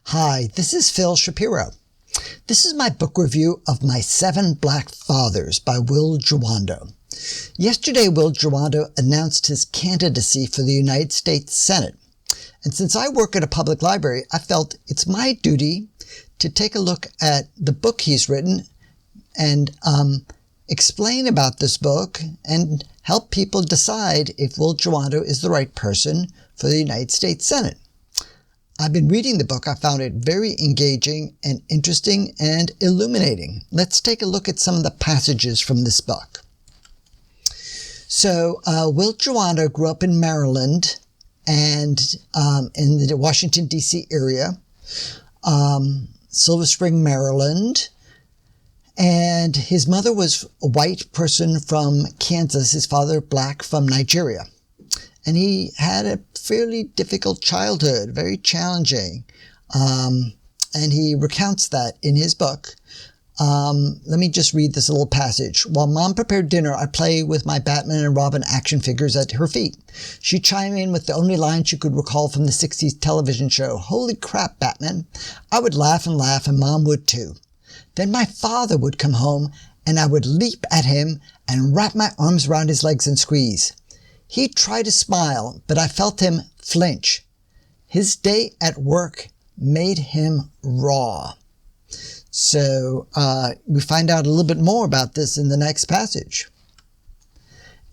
Hi, this is Phil Shapiro. This is my book review of My 7 Black Fathers by Will Jawando. Yesterday, Will Jawando announced his candidacy for the United States Senate. And since I work at a public library, I felt it's my duty to take a look at the book he's written and explain about this book and help people decide if Will Jawando is the right person for the United States Senate. I've been reading the book. I found it very engaging and interesting and illuminating. Let's take a look at some of the passages from this book. So, Will Jawando grew up in Maryland and in the Washington, D.C. area, Silver Spring, Maryland. And his mother was a white person from Kansas, his father black from Nigeria. And he had a fairly difficult childhood, very challenging. And he recounts that in his book. Let me just read this little passage. While Mom prepared dinner, I play with my Batman and Robin action figures at her feet. She'd chime in with the only line she could recall from the 60s television show, "Holy crap, Batman." I would laugh, and Mom would too. Then my father would come home, and I would leap at him and wrap my arms around his legs and squeeze. He'd try to smile, but I felt him flinch. His day at work made him raw. So we find out a little bit more about this in the next passage.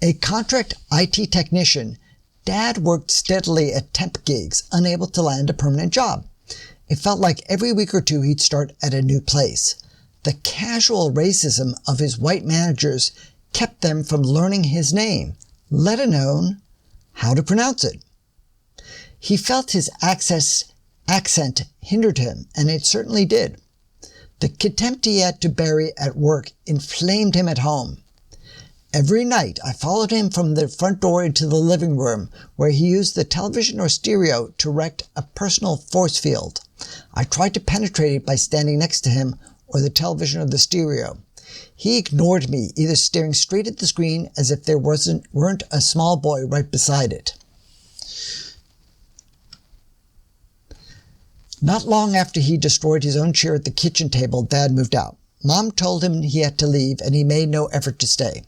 A contract IT technician, Dad worked steadily at temp gigs, unable to land a permanent job. It felt like every week or two he'd start at a new place. The casual racism of his white managers kept them from learning his name, let alone how to pronounce it. He felt his accent hindered him, and it certainly did. The contempt he had to bury at work inflamed him at home. Every night I followed him from the front door into the living room, where he used the television or stereo to erect a personal force field. I tried to penetrate it by standing next to him or the television or the stereo. He ignored me, either staring straight at the screen as if there weren't a small boy right beside it. Not long after he destroyed his own chair at the kitchen table, Dad moved out. Mom told him he had to leave, and he made no effort to stay.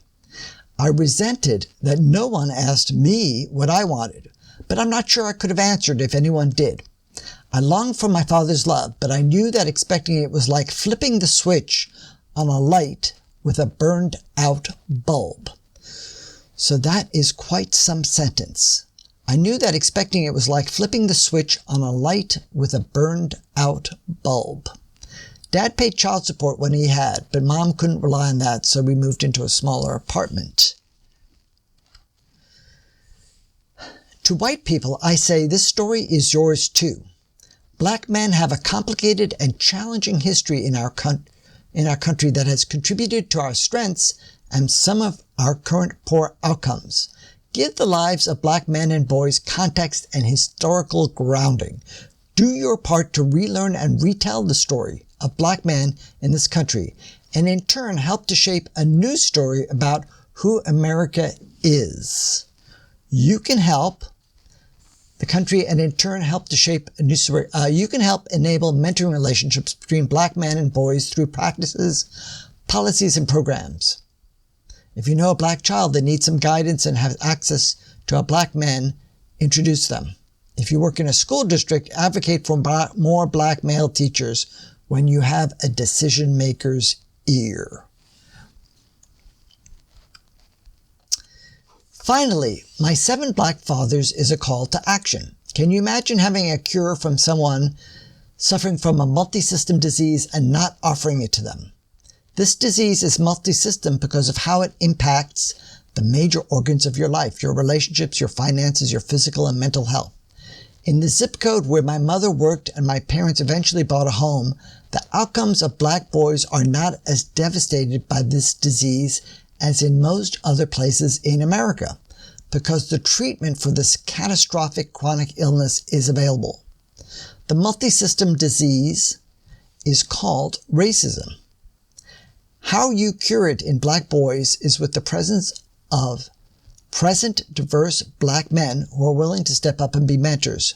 I resented that no one asked me what I wanted, but I'm not sure I could have answered if anyone did. I longed for my father's love, but I knew that expecting it was like flipping the switch on a light with a burned-out bulb. So that is quite some sentence. I knew that expecting it was like flipping the switch on a light with a burned-out bulb. Dad paid child support when he had, but Mom couldn't rely on that, so we moved into a smaller apartment. To white people, I say this story is yours too. Black men have a complicated and challenging history in our country that has contributed to our strengths and some of our current poor outcomes. Give the lives of black men and boys context and historical grounding. Do your part to relearn and retell the story of black men in this country, and in turn help to shape a new story about who America is. You can help the country and in turn help to shape a new story. You can help enable mentoring relationships between black men and boys through practices, policies, and programs. If you know a black child that needs some guidance and has access to a black man, introduce them. If you work in a school district, advocate for more black male teachers when you have a decision maker's ear. Finally, My 7 Black Fathers is a call to action. Can you imagine having a cure from someone suffering from a multi-system disease and not offering it to them? This disease is multi-system because of how it impacts the major organs of your life, your relationships, your finances, your physical and mental health. In the zip code where my mother worked and my parents eventually bought a home, the outcomes of black boys are not as devastated by this disease as in most other places in America, because the treatment for this catastrophic chronic illness is available. The multi-system disease is called racism. How you cure it in black boys is with the presence of present diverse black men who are willing to step up and be mentors,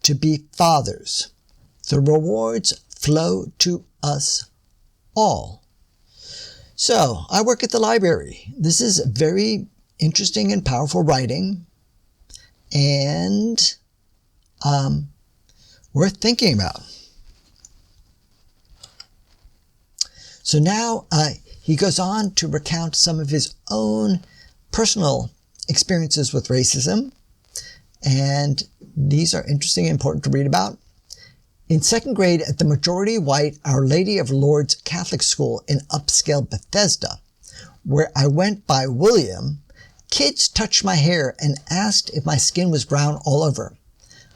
to be fathers. The rewards flow to us all. So, I work at the library. This is very interesting and powerful writing, and worth thinking about. So now he goes on to recount some of his own personal experiences with racism, and these are interesting and important to read about. In second grade at the majority white Our Lady of Lourdes Catholic School in upscale Bethesda, where I went by William, kids touched my hair and asked if my skin was brown all over.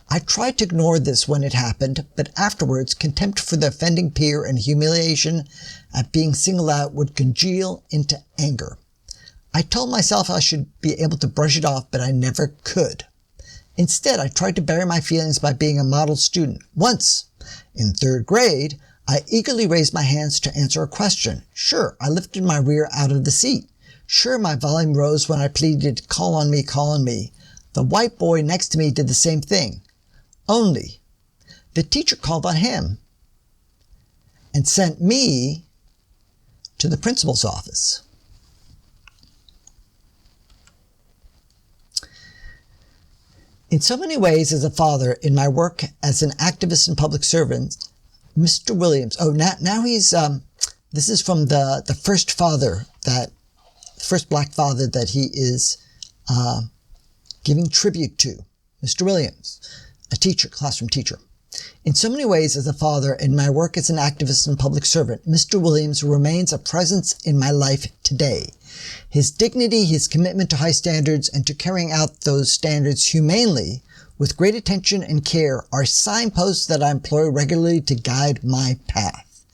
I tried to ignore this when it happened, but afterwards, contempt for the offending peer and humiliation at being singled out would congeal into anger. I told myself I should be able to brush it off, but I never could. Instead, I tried to bury my feelings by being a model student. Once, in third grade, I eagerly raised my hands to answer a question. Sure, I lifted my rear out of the seat. Sure, my volume rose when I pleaded, call on me, call on me. The white boy next to me did the same thing. Only, the teacher called on him and sent me to the principal's office. In so many ways, as a father, in my work as an activist and public servant, Mr. Williams, now he's, this is from the first father, first black father that he is giving tribute to, Mr. Williams, a teacher, classroom teacher. In so many ways, as a father, in my work as an activist and public servant, Mr. Williams remains a presence in my life today. His dignity, his commitment to high standards, and to carrying out those standards humanely, with great attention and care, are signposts that I employ regularly to guide my path.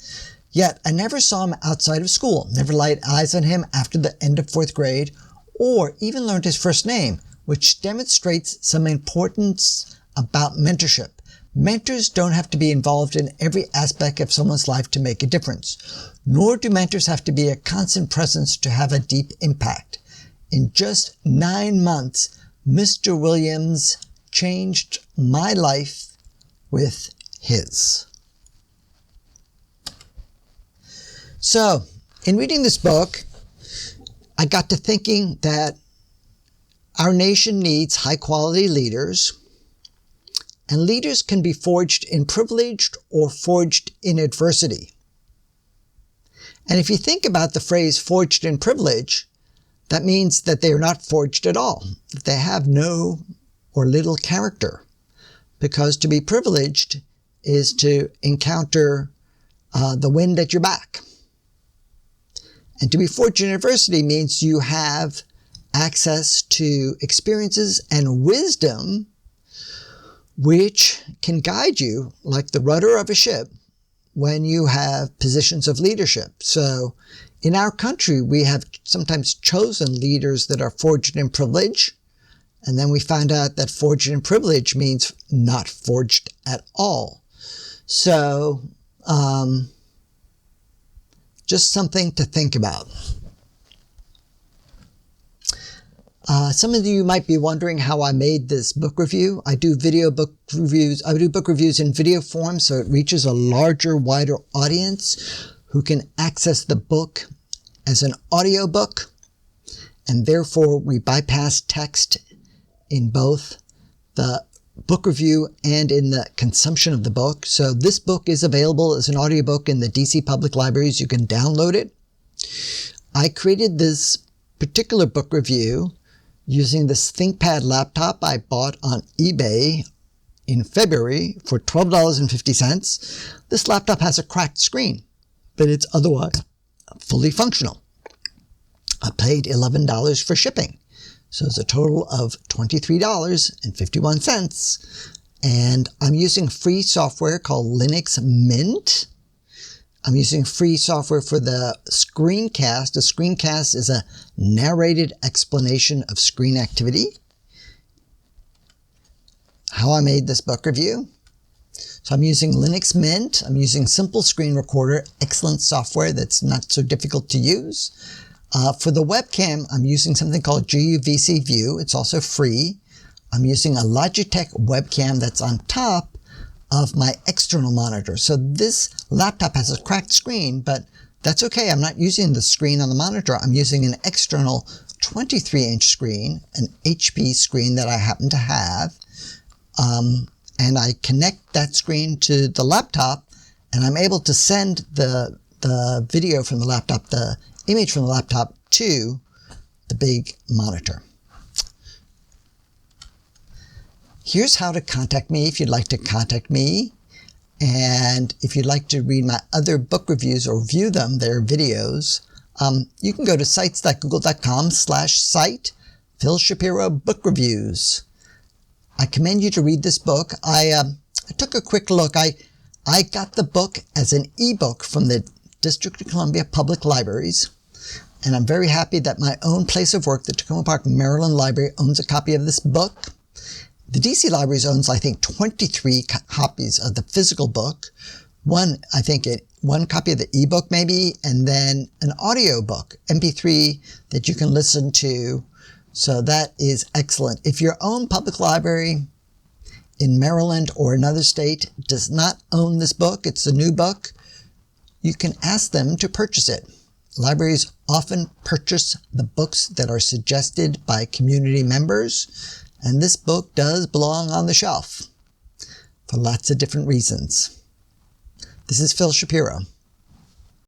Yet, I never saw him outside of school, never laid eyes on him after the end of fourth grade, or even learned his first name, which demonstrates some importance about mentorship. Mentors don't have to be involved in every aspect of someone's life to make a difference, nor do mentors have to be a constant presence to have a deep impact. In just 9 months, Mr. Williams changed my life with his. So, in reading this book, I got to thinking that our nation needs high-quality leaders, and leaders can be forged in privilege or forged in adversity. And if you think about the phrase forged in privilege, that means that they are not forged at all, that they have no or little character. Because to be privileged is to encounter the wind at your back. And to be forged in adversity means you have access to experiences and wisdom which can guide you like the rudder of a ship when you have positions of leadership. So in our country, we have sometimes chosen leaders that are forged in privilege, and then we find out that forged in privilege means not forged at all. So just something to think about. Some of you might be wondering how I made this book review. I do book reviews in video form, so it reaches a larger, wider audience who can access the book as an audiobook, and therefore we bypass text in both the book review and in the consumption of the book. So this book is available as an audiobook in the DC Public Libraries. You can download it. I created this particular book review using this ThinkPad laptop I bought on eBay in February for $12.50. This laptop has a cracked screen, but it's otherwise fully functional. I paid $11 for shipping, so it's a total of $23.51. And I'm using free software called Linux Mint. I'm using free software for the screencast. A screencast is a narrated explanation of screen activity. How I made this book review. So I'm using Linux Mint. I'm using Simple Screen Recorder, excellent software that's not so difficult to use. For the webcam, I'm using something called GUVC View. It's also free. I'm using a Logitech webcam that's on top of my external monitor. So this laptop has a cracked screen, but that's okay. I'm not using the screen on the monitor. I'm using an external 23-inch screen, an HP screen that I happen to have. And I connect that screen to the laptop, and I'm able to send the video from the laptop, the image from the laptop, to the big monitor. Here's how to contact me if you'd like to contact me. And if you'd like to read my other book reviews or view them, they're videos, you can go to sites.google.com/site Phil Shapiro Book Reviews. I commend you to read this book. I took a quick look. I got the book as an ebook from the District of Columbia Public Libraries. And I'm very happy that my own place of work, the Tacoma Park, Maryland Library, owns a copy of this book. The DC Libraries owns, I think, 23 copies of the physical book. One copy of the ebook maybe, and then an audio book, MP3, that you can listen to. So that is excellent. If your own public library in Maryland or another state does not own this book, it's a new book, you can ask them to purchase it. Libraries often purchase the books that are suggested by community members, and this book does belong on the shelf for lots of different reasons. This is Phil Shapiro.